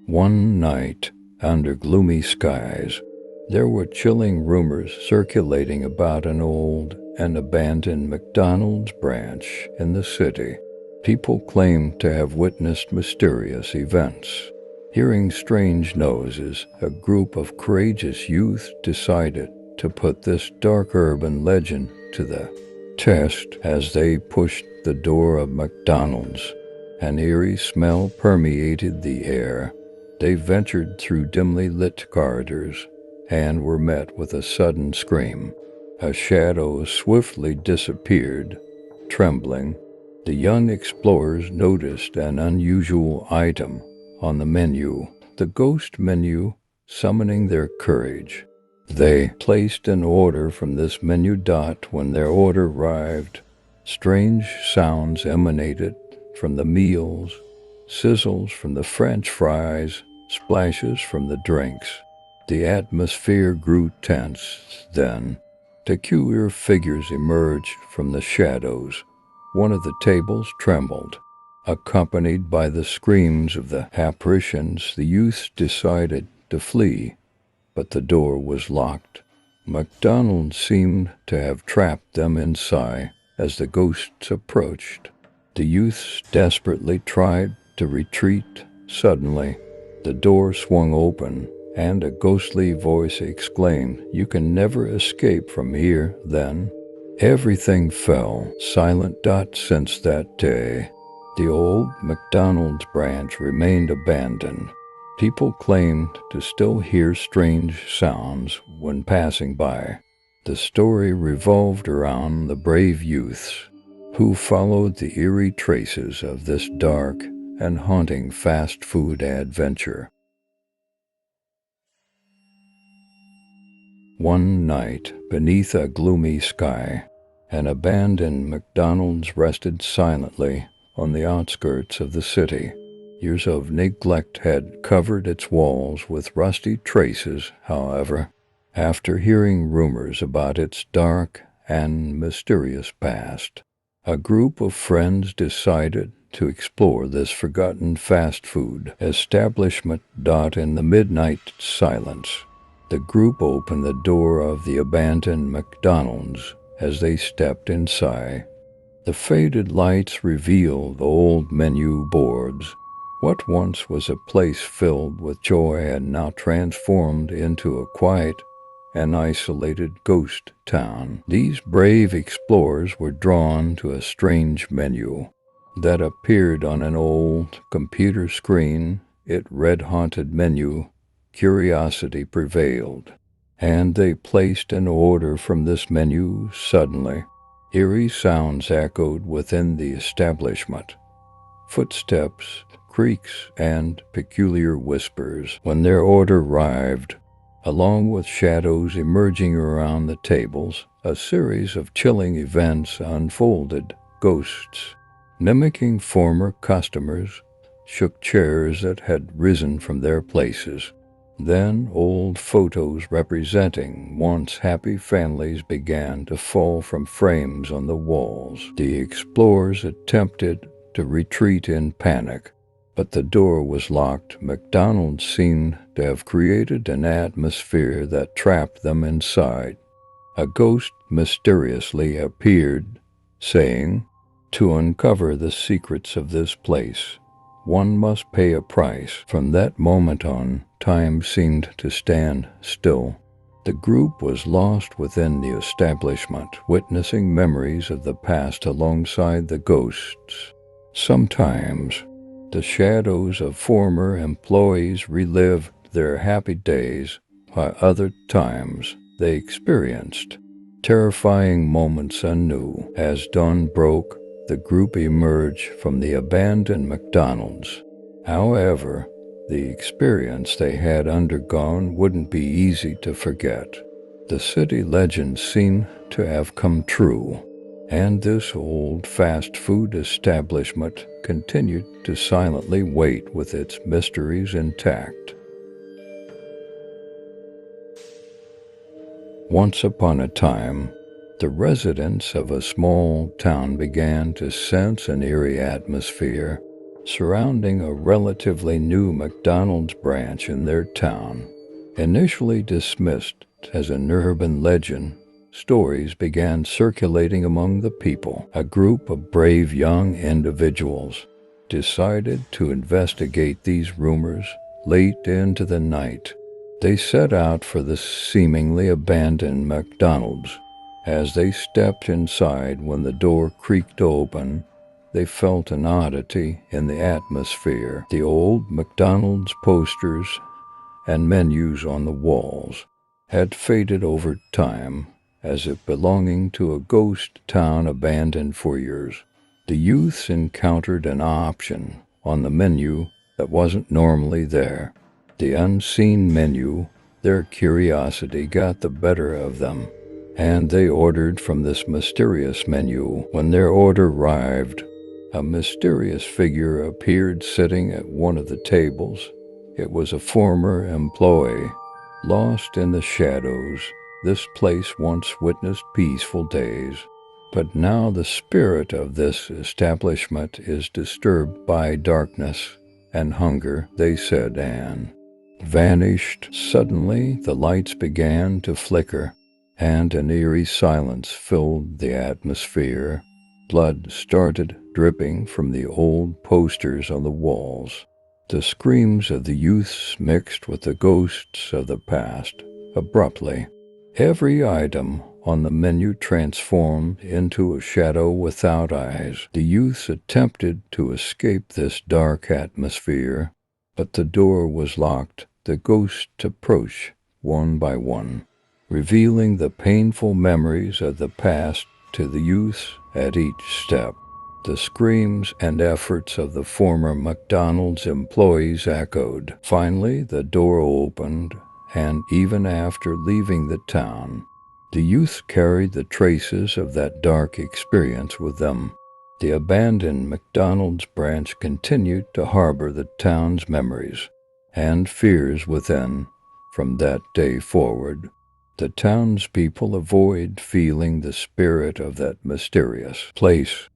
One night, under gloomy skies, there were chilling rumors circulating about an old and abandoned McDonald's branch in the city. People claimed to have witnessed mysterious events. Hearing strange noises, a group of courageous youth decided to put this dark urban legend to the test. As they pushed the door of McDonald's, an eerie smell permeated the air. They ventured through dimly lit corridors and were met with a sudden scream. A shadow swiftly disappeared. Trembling, the young explorers noticed an unusual item on the menu, the ghost menu, summoning their courage. They placed an order from this menu. When their order arrived, strange sounds emanated from the meals, sizzles from the French fries, splashes from the drinks. The atmosphere grew tense. Then, peculiar figures emerged from the shadows. One of the tables trembled. Accompanied by the screams of the apparitions, the youths decided to flee, but the door was locked. McDonald's seemed to have trapped them inside. As the ghosts approached, the youths desperately tried to retreat. Suddenly, the door swung open, and a ghostly voice exclaimed, "You can never escape from here." Then, everything fell silent. Since that day, the old McDonald's branch remained abandoned. People claimed to still hear strange sounds when passing by. The story revolved around the brave youths who followed the eerie traces of this dark and haunting fast food adventure. One night, beneath a gloomy sky, an abandoned McDonald's rested silently on the outskirts of the city. Years of neglect had covered its walls with rusty traces. However, after hearing rumors about its dark and mysterious past, a group of friends decided to explore this forgotten fast food establishment. In the midnight silence, the group opened the door of the abandoned McDonald's. As they stepped inside, the faded lights revealed the old menu boards. What once was a place filled with joy had now transformed into a quiet and isolated ghost town. These brave explorers were drawn to a strange menu that appeared on an old computer screen. It read "Haunted Menu." Curiosity prevailed, and they placed an order from this menu. Suddenly, eerie sounds echoed within the establishment. Footsteps, creaks, and peculiar whispers. When their order arrived, along with shadows emerging around the tables, a series of chilling events unfolded. Ghosts, mimicking former customers, shook chairs that had risen from their places. Then old photos representing once happy families began to fall from frames on the walls. The explorers attempted to retreat in panic, but the door was locked. McDonald's seemed to have created an atmosphere that trapped them inside. A ghost mysteriously appeared, saying, "To uncover the secrets of this place, one must pay a price." From that moment on, time seemed to stand still. The group was lost within the establishment, witnessing memories of the past alongside the ghosts. Sometimes, the shadows of former employees relived their happy days, while other times they experienced terrifying moments anew. As dawn broke, the group emerged from the abandoned McDonald's. However, the experience they had undergone wouldn't be easy to forget. The city legends seemed to have come true, and this old fast food establishment continued to silently wait with its mysteries intact. Once upon a time, the residents of a small town began to sense an eerie atmosphere. surrounding a relatively new McDonald's branch in their town. Initially dismissed as an urban legend, stories began circulating among the people. A group of brave young individuals decided to investigate these rumors late into the night. They set out for the seemingly abandoned McDonald's. As they stepped inside, when the door creaked open, they felt an oddity in the atmosphere. The old McDonald's posters and menus on the walls had faded over time, as if belonging to a ghost town abandoned for years. The youths encountered an option on the menu that wasn't normally there. The unseen menu. Their curiosity got the better of them, and they ordered from this mysterious menu. When their order arrived, a mysterious figure appeared sitting at one of the tables. It was a former employee. Lost in the shadows, this place once witnessed peaceful days. But now the spirit of this establishment is disturbed by darkness and hunger, they said, and vanished. Suddenly, the lights began to flicker, and an eerie silence filled the atmosphere. Blood started dripping from the old posters on the walls. The screams of the youths mixed with the ghosts of the past. Abruptly, every item on the menu transformed into a shadow without eyes. The youths attempted to escape this dark atmosphere, but the door was locked. The ghosts approached one by one, revealing the painful memories of the past to the youths at each step. The screams and efforts of the former McDonald's employees echoed. Finally, the door opened, and even after leaving the town, the youth carried the traces of that dark experience with them. The abandoned McDonald's branch continued to harbor the town's memories and fears within. From that day forward, the townspeople avoid feeling the spirit of that mysterious place.